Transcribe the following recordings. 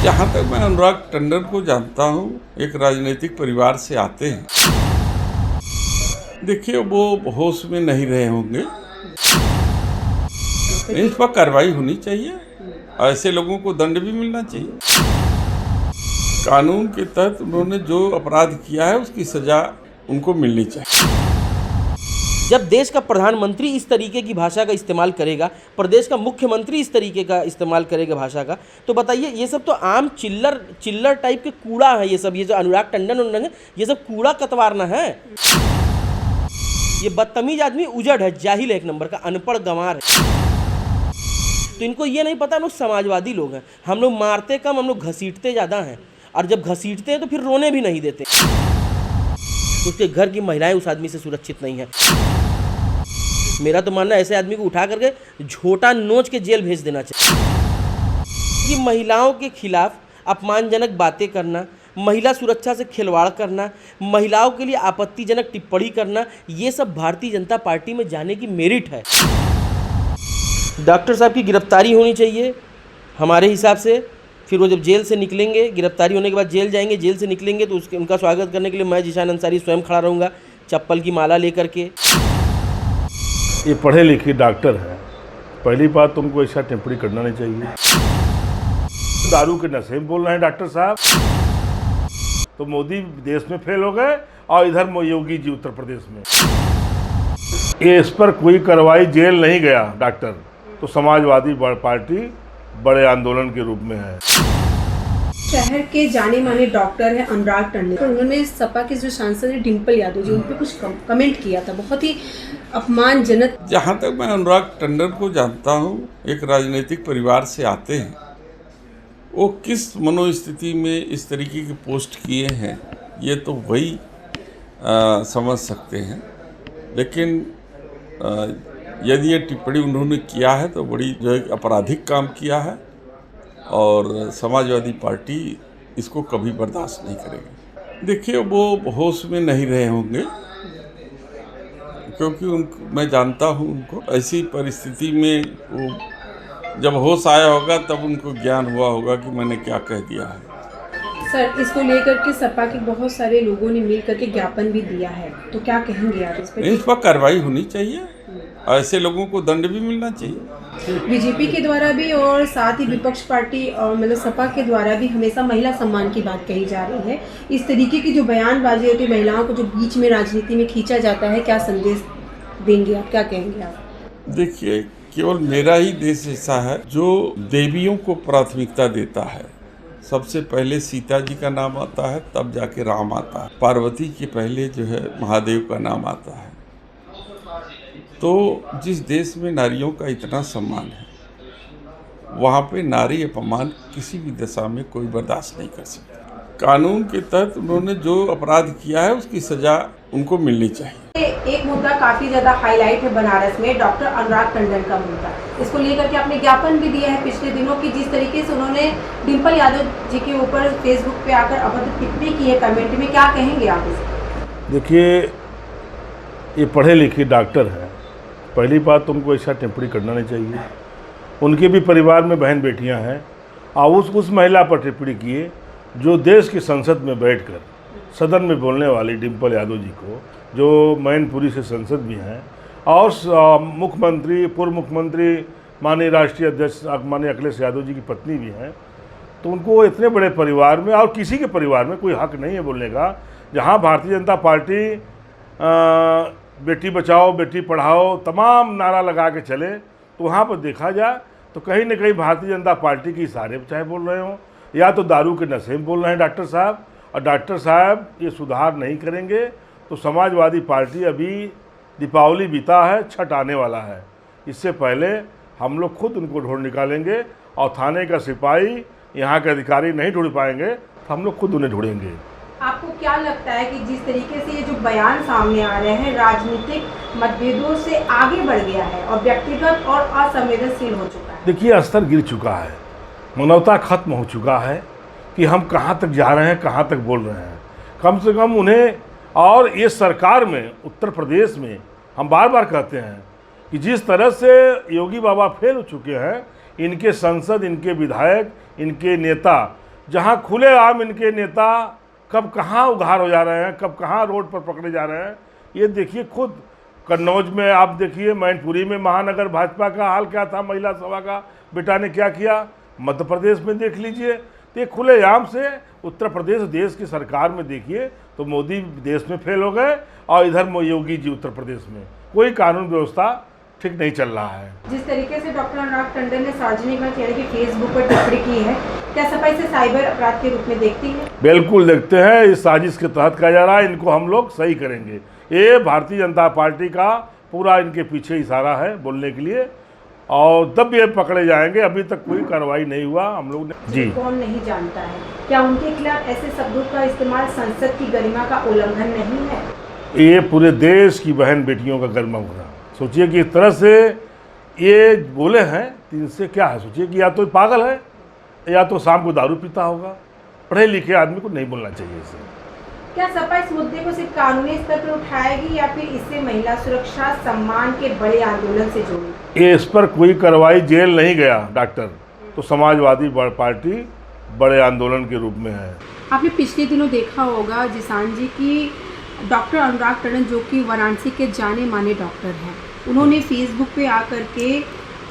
जहाँ तक मैं अनुराग टंडन को जानता हूँ, एक राजनीतिक परिवार से आते हैं। देखिए, वो होश में नहीं रहे होंगे। इस पर कार्रवाई होनी चाहिए, ऐसे लोगों को दंड भी मिलना चाहिए। कानून के तहत उन्होंने जो अपराध किया है उसकी सजा उनको मिलनी चाहिए। जब देश का प्रधानमंत्री इस तरीके की भाषा का इस्तेमाल करेगा, प्रदेश का मुख्यमंत्री इस तरीके का इस्तेमाल करेगा भाषा का, तो बताइए, ये सब तो आम चिल्लर टाइप के कूड़ा है। ये सब, ये जो अनुराग टंडन है, ये सब कूड़ा कतवारना है। ये बदतमीज आदमी उजड़ है, जाहिल है, एक नंबर का अनपढ़ गंवार है। तो इनको ये नहीं पता हम लोग समाजवादी लोग हैं। हम लोग मारते कम, हम लोग घसीटते ज़्यादा हैं। और जब घसीटते हैं तो फिर रोने भी नहीं देते। उसके घर की महिलाएं उस आदमी से सुरक्षित नहीं है। मेरा तो मानना है ऐसे आदमी को उठा करके झोटा नोच के जेल भेज देना चाहिए। कि महिलाओं के खिलाफ अपमानजनक बातें करना, महिला सुरक्षा से खिलवाड़ करना, महिलाओं के लिए आपत्तिजनक टिप्पणी करना, ये सब भारतीय जनता पार्टी में जाने की मेरिट है। डॉक्टर साहब की गिरफ्तारी होनी चाहिए हमारे हिसाब से। फिर वो जब जेल से निकलेंगे, गिरफ्तारी होने के बाद जेल जाएंगे, जेल से निकलेंगे तो उनका स्वागत करने के लिए मैं जीशान अंसारी स्वयं खड़ा रहूँगा, चप्पल की माला लेकर के। ये पढ़े लिखे डॉक्टर हैं, पहली बात तुमको ऐसा टिप्पणी करना नहीं चाहिए। दारू के नशे में बोल रहे हैं डॉक्टर साहब, तो मोदी देश में फेल हो गए और इधर योगी जी उत्तर प्रदेश में। ये इस पर कोई कार्रवाई, जेल नहीं गया डॉक्टर, तो समाजवादी पार्टी बड़े आंदोलन के रूप में है। शहर के जाने माने डॉक्टर है अनुराग टंडन, तो उन्होंने सपा के जो सांसद है डिम्पल यादव जी, उन पर कुछ कमेंट किया था, बहुत ही अपमानजनक। जहाँ तक मैं अनुराग टंडन को जानता हूँ, एक राजनीतिक परिवार से आते हैं। वो किस मनोस्थिति में इस तरीके की पोस्ट किए हैं, ये तो वही समझ सकते हैं। लेकिन यदि ये टिप्पणी उन्होंने किया है तो बड़ी जो है आपराधिक काम किया है, और समाजवादी पार्टी इसको कभी बर्दाश्त नहीं करेगी। देखिए, वो होश में नहीं रहे होंगे, क्योंकि मैं जानता हूँ उनको। ऐसी परिस्थिति में वो जब होश आया होगा तब उनको ज्ञान हुआ होगा कि मैंने क्या कह दिया है। सर, इसको लेकर के सपा के बहुत सारे लोगों ने मिल करके ज्ञापन भी दिया है, तो क्या कहेंगे आप इस पर कार्रवाई होनी चाहिए, ऐसे लोगों को दंड भी मिलना चाहिए। बीजेपी के द्वारा भी और साथ ही विपक्ष पार्टी और मतलब सपा के द्वारा भी हमेशा महिला सम्मान की बात कही जा रही है। इस तरीके की जो बयानबाजी होती है, महिलाओं को जो बीच में राजनीति में खींचा जाता है, क्या संदेश देंगे आप, क्या कहेंगे आप? देखिए, केवल मेरा ही देश ऐसा है जो देवियों को प्राथमिकता देता है। सबसे पहले सीता जी का नाम आता है, तब जाके राम आता है। पार्वती के पहले जो है महादेव का नाम आता है। तो जिस देश में नारियों का इतना सम्मान है, वहाँ पे नारी अपमान किसी भी दशा में कोई बर्दाश्त नहीं कर सकता। कानून के तहत उन्होंने जो अपराध किया है उसकी सजा उनको मिलनी चाहिए। एक मुद्दा काफी ज्यादा हाईलाइट है बनारस में, डॉक्टर अनुराग टंडन का मुद्दा। इसको लेकर के आपने ज्ञापन भी दिया है पिछले दिनों की, जिस तरीके से उन्होंने डिम्पल यादव जी के ऊपर फेसबुक पे आकर अभद्र टिप्पणी की है कमेंट में, क्या कहेंगे आप इसे? देखिए, ये पढ़े लिखे डॉक्टर हैं, पहली बात तुमको ऐसा टिप्पणी करना नहीं चाहिए। उनके भी परिवार में बहन बेटियां हैं, और उस महिला पर टिप्पणी किए जो देश की संसद में बैठकर सदन में बोलने वाली डिम्पल यादव जी को, जो मैनपुरी से सांसद भी हैं, और मुख्यमंत्री, पूर्व मुख्यमंत्री माननीय राष्ट्रीय अध्यक्ष माननीय अखिलेश यादव जी की पत्नी भी हैं। तो उनको इतने बड़े परिवार में, और किसी के परिवार में कोई हक नहीं है बोलने का। जहाँ भारतीय जनता पार्टी बेटी बचाओ बेटी पढ़ाओ तमाम नारा लगा के चले, तो वहाँ पर देखा जाए तो कहीं न कहीं भारतीय जनता पार्टी के इशारे पर चाहे बोल रहे हों, या तो दारू के नशे में बोल रहे हैं डॉक्टर साहब। और डॉक्टर साहब ये सुधार नहीं करेंगे तो समाजवादी पार्टी, अभी दीपावली बीता है, छठ आने वाला है, इससे पहले हम लोग खुद उनको ढूंढ निकालेंगे। और थाने का सिपाही, यहाँ के अधिकारी नहीं ढूंढ पाएंगे तो हम लोग खुद उन्हें ढूंढेंगे। आपको क्या लगता है कि जिस तरीके से ये जो बयान सामने आ रहे हैं, राजनीतिक मतभेदों से आगे बढ़ गया है और व्यक्तिगत और असंवेदनशील हो चुका है? देखिए, स्तर गिर चुका है, मानवता खत्म हो चुका है कि हम कहाँ तक जा रहे हैं, कहाँ तक बोल रहे हैं। कम से कम उन्हें, और ये सरकार में, उत्तर प्रदेश में हम बार बार कहते हैं कि जिस तरह से योगी बाबा फेल हो चुके हैं, इनके सांसद, इनके विधायक, इनके नेता जहां खुलेआम इनके नेता कब कहां उघार हो जा रहे हैं, कब कहां रोड पर पकड़े जा रहे हैं। ये देखिए खुद कन्नौज में आप देखिए, मैनपुरी में महानगर भाजपा का हाल क्या था, महिला सभा का बेटा ने क्या किया, मध्य प्रदेश में देख लीजिए। तो ये खुलेआम से उत्तर प्रदेश देश की सरकार में देखिए तो मोदी देश में फेल हो गए और इधर योगी जी उत्तर प्रदेश में कोई कानून व्यवस्था ठीक नहीं चल रहा है। जिस तरीके से डॉक्टर अनुराग टंडन ने सार्वजनिक मंच यानी कि फेसबुक पर टिप्पणी की है, क्या सपा इसे साइबर अपराध के रूप में देखती है? बिल्कुल देखते हैं, इस साजिश के तहत कहा जा रहा है, इनको हम लोग सही करेंगे। ये भारतीय जनता पार्टी का पूरा इनके पीछे इशारा है बोलने के लिए, और तब ये पकड़े जाएंगे। अभी तक कोई कार्रवाई नहीं हुआ हम लोग ने। जी, कौन नहीं जानता है, क्या उनके खिलाफ ऐसे शब्दों का इस्तेमाल संसद की गरिमा का उल्लंघन नहीं है? ये पूरे देश की बहन बेटियों का गरिमा होगा। सोचिए कि इस तरह से ये बोले हैं तो इनसे क्या है, सोचिए कि या तो पागल है या तो शाम को दारू पीता होगा। पढ़े लिखे आदमी को नहीं बोलना चाहिए इसे। क्या सपा इस मुद्दे को सिर्फ कानूनी स्तर पर उठाएगी या फिर इसे महिला सुरक्षा सम्मान के बड़े आंदोलन से जोड़ेगी? ये इस पर कोई कार्रवाई, जेल नहीं गया डॉक्टर, तो समाजवादी पार्टी बड़े आंदोलन के रूप में है। आपने पिछले दिनों देखा होगा जिसान जी की डॉक्टर अनुराग टंडन जो कि वाराणसी के जाने माने डॉक्टर हैं, उन्होंने फेसबुक पे आकर के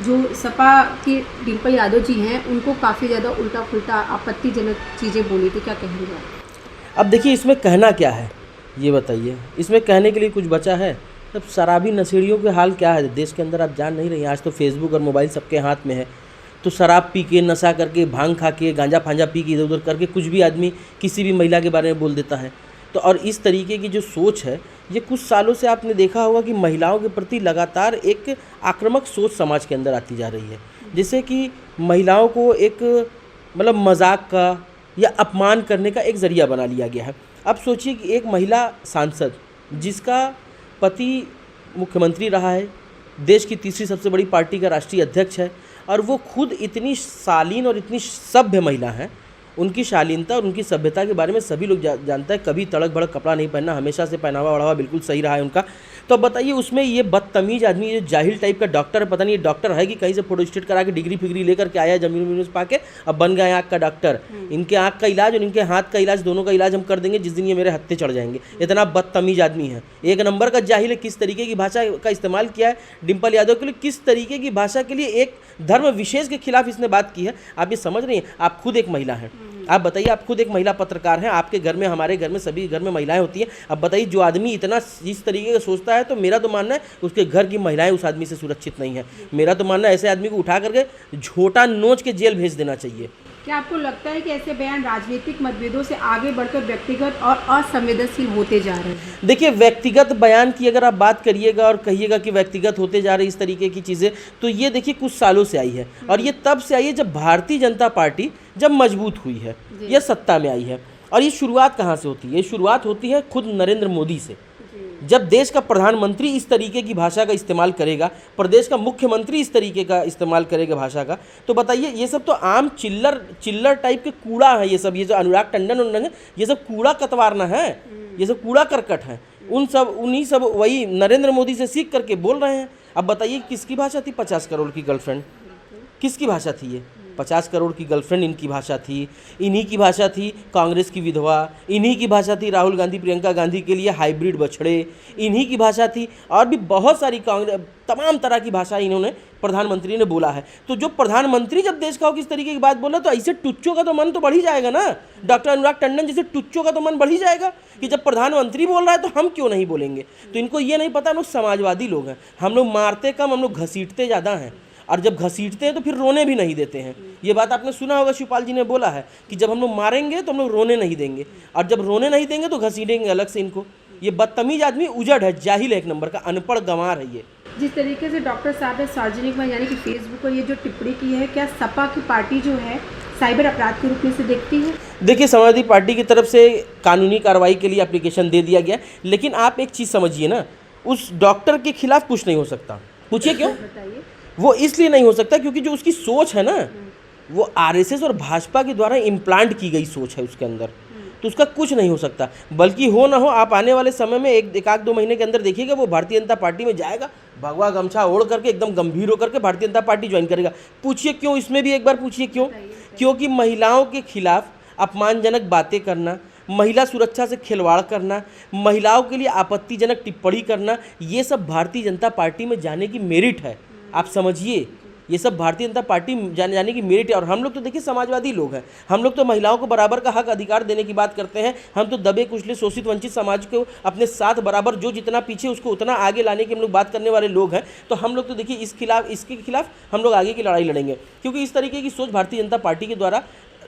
जो सपा के डिम्पल यादव जी हैं उनको काफ़ी ज़्यादा उल्टा पुल्टा आपत्तिजनक चीज़ें बोली थी, क्या कहेंगे आप? अब देखिए इसमें कहना क्या है ये बताइए, इसमें कहने के लिए कुछ बचा है? तब शराबी नशेड़ियों के हाल क्या है देश के अंदर आप जान नहीं रही हैं। आज तो फेसबुक और मोबाइल सबके हाथ में है, तो शराब पी के, नशा करके, भांग खा के, गांजा फांजा पी के, इधर उधर करके कुछ भी आदमी किसी भी महिला के बारे में बोल देता है। तो और इस तरीके की जो सोच है, ये कुछ सालों से आपने देखा होगा कि महिलाओं के प्रति लगातार एक आक्रामक सोच समाज के अंदर आती जा रही है, जैसे कि महिलाओं को एक मतलब मजाक का या अपमान करने का एक ज़रिया बना लिया गया है। अब सोचिए कि एक महिला सांसद जिसका पति मुख्यमंत्री रहा है, देश की तीसरी सबसे बड़ी पार्टी का राष्ट्रीय अध्यक्ष है, और वो खुद इतनी शालीन और इतनी सभ्य महिला हैं, उनकी शालीनता और उनकी सभ्यता के बारे में सभी लोग जानते हैं। कभी तड़क भड़क कपड़ा नहीं पहनना, हमेशा से पहनावा वढ़ावा बिल्कुल सही रहा है उनका। तो अब बताइए उसमें ये बदतमीज आदमी, ये जाहिल टाइप का डॉक्टर है, पता नहीं ये डॉक्टर है कि कहीं से फोटोस्टेट करा के डिग्री फिग्री लेकर के आया जमीन वमीन पा के, अब बन गया आँख का डॉक्टर। इनके आँख का इलाज और इनके हाथ का इलाज, दोनों का इलाज हम कर देंगे जिस दिन ये मेरे हत्थे चढ़ जाएंगे। इतना बदतमीज आदमी है, एक नंबर का जाहिल है। किस तरीके की भाषा का इस्तेमाल किया है डिम्पल यादव के लिए, किस तरीके की भाषा के लिए एक धर्म विशेष के खिलाफ इसने बात की है, आप ये समझ रही हैं? आप खुद एक महिला हैं, आप बताइए, आप खुद एक महिला पत्रकार हैं, आपके घर में, हमारे घर में, सभी घर में महिलाएं होती हैं। अब बताइए जो आदमी इतना इस तरीके का सोचता है, तो मेरा तो मानना है उसके घर की महिलाएं उस आदमी से सुरक्षित नहीं है। मेरा तो मानना है ऐसे आदमी को उठा करके झोटा नोच के जेल भेज देना चाहिए। क्या आपको लगता है कि ऐसे बयान राजनीतिक मतभेदों से आगे बढ़कर व्यक्तिगत और असंवेदनशील होते जा रहे हैं? देखिए व्यक्तिगत बयान की अगर आप बात करिएगा और कहिएगा कि व्यक्तिगत होते जा रही इस तरीके की चीज़ें, तो ये देखिए कुछ सालों से आई है, और ये तब से आई है जब भारतीय जनता पार्टी जब मजबूत हुई है, ये सत्ता में आई है। और ये शुरुआत कहाँ से होती है? ये शुरुआत होती है खुद नरेंद्र मोदी से। जब देश का प्रधानमंत्री इस तरीके की भाषा का इस्तेमाल करेगा, प्रदेश का मुख्यमंत्री इस तरीके का इस्तेमाल करेगा भाषा का, तो बताइए ये सब तो आम चिल्लर टाइप के कूड़ा है। ये सब, ये जो अनुराग टंडन ये सब कूड़ा कतवारना है, ये सब कूड़ा करकट है। उन्हीं सब वही नरेंद्र मोदी से सीख करके बोल रहे हैं। अब बताइए किसकी भाषा थी 50 करोड़ की गर्लफ्रेंड? किसकी भाषा थी ये? 50 करोड़ की गर्लफ्रेंड इनकी भाषा थी। इन्हीं की भाषा थी कांग्रेस की विधवा, इन्हीं की भाषा थी राहुल गांधी प्रियंका गांधी के लिए हाइब्रिड बछड़े, इन्हीं की भाषा थी, और भी बहुत सारी तमाम तरह की भाषा इन्होंने प्रधानमंत्री ने बोला है। तो जो प्रधानमंत्री जब देश का हो किस तरीके की बात बोला, तो ऐसे टुच्चों का तो मन तो बढ़ ही जाएगा ना। डॉक्टर अनुराग टंडन जैसे टुच्चों का तो मन बढ़ ही जाएगा कि जब प्रधानमंत्री बोल रहा है तो हम क्यों नहीं बोलेंगे। तो इनको ये नहीं पता, हम लोग समाजवादी लोग हैं, हम लोग मारते कम, हम लोग घसीटते ज़्यादा हैं, और जब घसीटते हैं तो फिर रोने भी नहीं देते हैं। ये बात आपने सुना होगा, शिवपाल जी ने बोला है कि जब हम लोग मारेंगे तो हम लोग रोने नहीं देंगे, और जब रोने नहीं देंगे तो घसीटेंगे अलग से इनको। ये बदतमीज आदमी उजड़ है, जाहिल है, एक नंबर का अनपढ़ गंवार है ये। जिस तरीके से डॉक्टर साहब ने सार्वजनिक में यानी कि फेसबुक पर ये जो टिप्पणी की है, क्या सपा की पार्टी जो है साइबर अपराध के रूप में से देखती है? देखिए समाजवादी पार्टी की तरफ से कानूनी कार्रवाई के लिए एप्लीकेशन दे दिया गया, लेकिन आप एक चीज़ समझिए ना, उस डॉक्टर के खिलाफ कुछ नहीं हो सकता। पूछिए क्यों? बताइए। वो इसलिए नहीं हो सकता क्योंकि जो उसकी सोच है ना, वो आरएसएस और भाजपा के द्वारा इम्प्लांट की गई सोच है उसके अंदर, तो उसका कुछ नहीं हो सकता। बल्कि हो ना हो, आप आने वाले समय में एक आध 2 महीने के अंदर देखिएगा वो भारतीय जनता पार्टी में जाएगा, भगवा गमछा ओढ़ करके एकदम गंभीर होकर के भारतीय जनता पार्टी ज्वाइन करेगा। पूछिए क्यों? इसमें भी एक बार पूछिए क्यों? क्योंकि महिलाओं के खिलाफ अपमानजनक बातें करना, महिला सुरक्षा से खिलवाड़ करना, महिलाओं के लिए आपत्तिजनक टिप्पणी करना, ये सब भारतीय जनता पार्टी में जाने की मेरिट है। आप समझिए, ये सब भारतीय जनता पार्टी जाने की मेरिट है। और हम लोग तो देखिए समाजवादी लोग हैं, हम लोग तो महिलाओं को बराबर का हक अधिकार देने की बात करते हैं। हम तो दबे कुचले शोषित वंचित समाज को अपने साथ बराबर, जो जितना पीछे उसको उतना आगे लाने की हम लोग बात करने वाले लोग हैं। तो हम लोग तो देखिए इसके खिलाफ हम लोग आगे की लड़ाई लड़ेंगे, क्योंकि इस तरीके की सोच भारतीय जनता पार्टी के द्वारा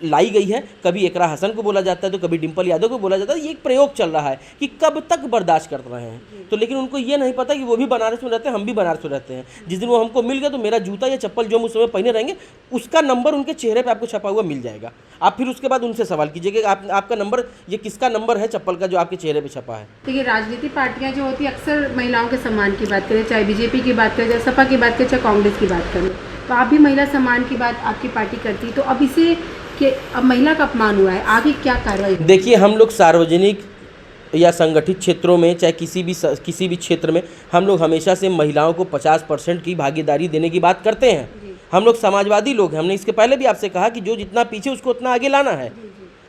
लाई गई है। कभी एकरा हसन को बोला जाता है तो कभी डिम्पल यादव को बोला जाता है। ये एक प्रयोग चल रहा है कि कब तक बर्दाश्त कर रहे हैं। तो लेकिन उनको ये नहीं पता कि वो भी बनारस में रहते हैं, हम भी बनारस में रहते हैं। जिस दिन वो हमको मिल गया तो मेरा जूता या चप्पल जो हम उस समय पहने रहेंगे उसका नंबर उनके चेहरे पे आपको छपा हुआ मिल जाएगा। आप फिर उसके बाद उनसे सवाल कीजिएगा आपका नंबर, ये किसका नंबर है चप्पल का जो आपके चेहरे पे छपा है। देखिए, राजनीतिक पार्टियां जो होती है अक्सर महिलाओं के सम्मान की बात करें, चाहे बीजेपी की बात करें, चाहे सपा की बात करें, चाहे कांग्रेस की बात करें, तो आप भी महिला सम्मान की बात आपकी पार्टी करती है। तो अब इसे कि अब महिला का अपमान हुआ है, आगे क्या कार्रवाई? देखिए, हम लोग सार्वजनिक या संगठित क्षेत्रों में, चाहे किसी भी क्षेत्र में, हम लोग हमेशा से महिलाओं को 50% की भागीदारी देने की बात करते हैं। हम लोग समाजवादी लोग हैं। हमने इसके पहले भी आपसे कहा कि जो जितना पीछे उसको उतना आगे लाना है।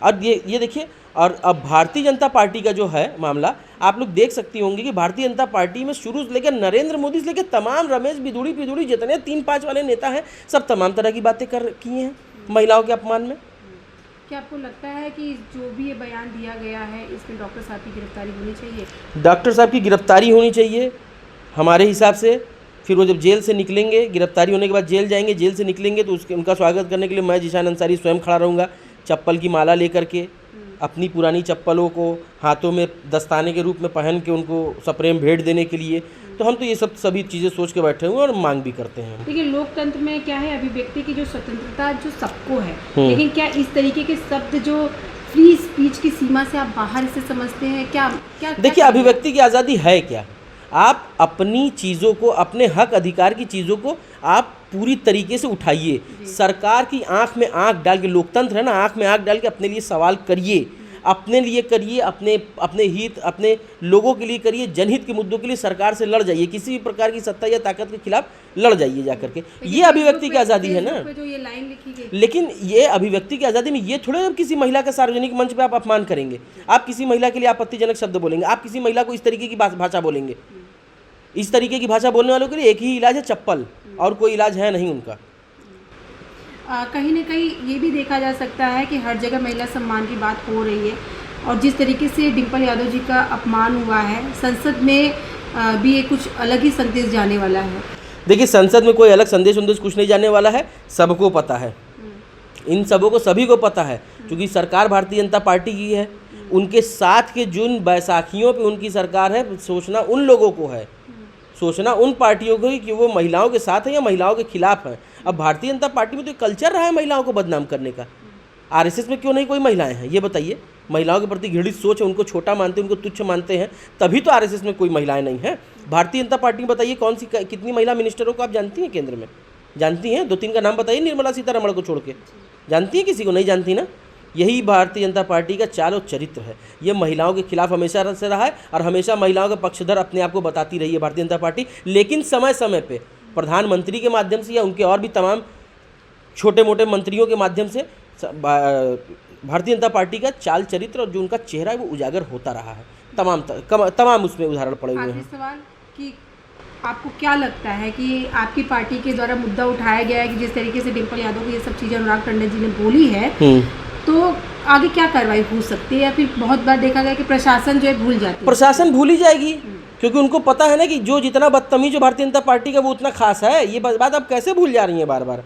और ये देखिए, और अब भारतीय जनता पार्टी का जो है मामला, आप लोग देख सकती होंगे कि भारतीय जनता पार्टी में शुरू से लेकर नरेंद्र मोदी से लेकर तमाम रमेश बिधूड़ी जितने 3-5 वाले नेता हैं, सब तमाम तरह की बातें किए हैं महिलाओं के अपमान में। क्या आपको लगता है कि जो भी ये बयान दिया गया है इसमें डॉक्टर साहब की गिरफ्तारी होनी चाहिए? डॉक्टर साहब की गिरफ्तारी होनी चाहिए हमारे हिसाब से। फिर वो जब जेल से निकलेंगे, गिरफ्तारी होने के बाद जेल जाएंगे, जेल से निकलेंगे तो उनका स्वागत करने के लिए मैं जीशान अंसारी स्वयं खड़ा रहूँगा, चप्पल की माला लेकर के, अपनी पुरानी चप्पलों को हाथों में दस्ताने के रूप में पहन के उनको सप्रेम भेंट देने के लिए। तो हम तो ये सभी चीज़ें सोच के बैठे हुए और मांग भी करते हैं। देखिए, लोकतंत्र में क्या है, अभिव्यक्ति की जो स्वतंत्रता जो सबको है, लेकिन क्या इस तरीके के शब्द जो फ्री स्पीच की सीमा से आप बाहर से समझते हैं? क्या देखिए, अभिव्यक्ति की आज़ादी है क्या? आप अपनी चीज़ों को, अपने हक अधिकार की चीज़ों को आप पूरी तरीके से उठाइए। सरकार की आंख में आंख डाल के, लोकतंत्र है ना, आंख में आंख डाल के अपने लिए सवाल करिए, अपने लिए करिए, अपने हित, अपने लोगों के लिए करिए, जनहित के मुद्दों के लिए सरकार से लड़ जाइए, किसी भी प्रकार की सत्ता या ताकत के खिलाफ लड़ जाइए जाकर के। ये अभिव्यक्ति की आज़ादी है ना। जो ये लाइन लिखी गई, लेकिन ये अभिव्यक्ति की आज़ादी में ये थोड़े अब किसी महिला का सार्वजनिक मंच पे आप अपमान करेंगे, आप किसी महिला के लिए आपत्तिजनक शब्द बोलेंगे, आप किसी महिला को इस तरीके की भाषा बोलेंगे। इस तरीके की भाषा बोलने वालों के लिए एक ही इलाज है, चप्पल, और कोई इलाज है नहीं उनका। कहीं ना कहीं ये भी देखा जा सकता है कि हर जगह महिला सम्मान की बात हो रही है, और जिस तरीके से डिम्पल यादव जी का अपमान हुआ है, संसद में भी ये कुछ अलग ही संदेश जाने वाला है। देखिए, संसद में कोई अलग संदेश कुछ नहीं जाने वाला है, सबको पता है, इन सबों को सभी को पता है, क्योंकि सरकार भारतीय जनता पार्टी की है। उनके साथ के जिन बैसाखियों पे उनकी सरकार है, सोचना उन लोगों को है, सोचना उन पार्टियों को कि वो महिलाओं के साथ है या महिलाओं के खिलाफ है। अब भारतीय जनता पार्टी में तो कल्चर रहा है महिलाओं को बदनाम करने का। आरएसएस में क्यों नहीं कोई महिलाएं हैं, ये बताइए। महिलाओं के प्रति घृणित सोच है, उनको छोटा मानते हैं, उनको तुच्छ मानते हैं, तभी तो आरएसएस में कोई महिलाएं नहीं हैं। भारतीय जनता पार्टी में बताइए कितनी महिला मिनिस्टरों को आप जानती हैं केंद्र में? जानती हैं? 2-3 का नाम बताइए, निर्मला सीतारमण को छोड़ के। जानती है किसी को? नहीं जानती ना। यही भारतीय जनता पार्टी का चाल और चरित्र है। ये महिलाओं के खिलाफ हमेशा से रहा है और हमेशा महिलाओं का पक्षधर अपने आप को बताती रही है भारतीय जनता पार्टी। लेकिन समय समय पे प्रधानमंत्री के माध्यम से या उनके और भी तमाम छोटे मोटे मंत्रियों के माध्यम से भारतीय जनता पार्टी का चाल चरित्र और जो उनका चेहरा है वो उजागर होता रहा है। तमाम उसमें उदाहरण पड़े हुए हैं। सवाल कि आपको क्या लगता है कि आपकी पार्टी के द्वारा मुद्दा उठाया गया है कि जिस तरीके से डिम्पल यादव को ये सब चीज़ें अनुराग टंडन जी ने बोली है, तो आगे क्या कार्रवाई हो सकती है? या फिर बहुत बार देखा गया कि प्रशासन जो है भूल जाती है। प्रशासन भूल ही जाएगी, क्योंकि उनको पता है ना कि जो जितना बदतमीज भारतीय जनता पार्टी का वो उतना खास है। ये बात आप कैसे भूल जा रही हैं बार बार?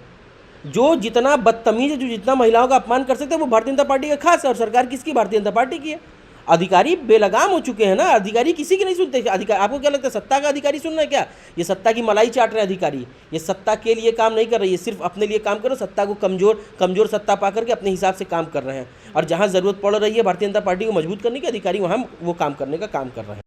जो जितना बदतमीज है, जो जितना महिलाओं का अपमान कर सकते हैं, वो भारतीय जनता पार्टी का खास है। और सरकार किसकी? भारतीय जनता पार्टी की है। अधिकारी बेलगाम हो चुके हैं ना, अधिकारी किसी की नहीं सुनते। अधिकारी, आपको क्या लगता है सत्ता का अधिकारी सुन रहे हैं क्या? ये सत्ता की मलाई चाट रहे हैं अधिकारी। ये सत्ता के लिए काम नहीं कर रही है, सिर्फ अपने लिए काम करो, सत्ता को कमजोर सत्ता पा करके अपने हिसाब से काम कर रहे हैं। और जहाँ ज़रूरत पड़ रही है भारतीय जनता पार्टी को मजबूत करने की, अधिकारी वहाँ वो काम करने का काम कर रहे हैं।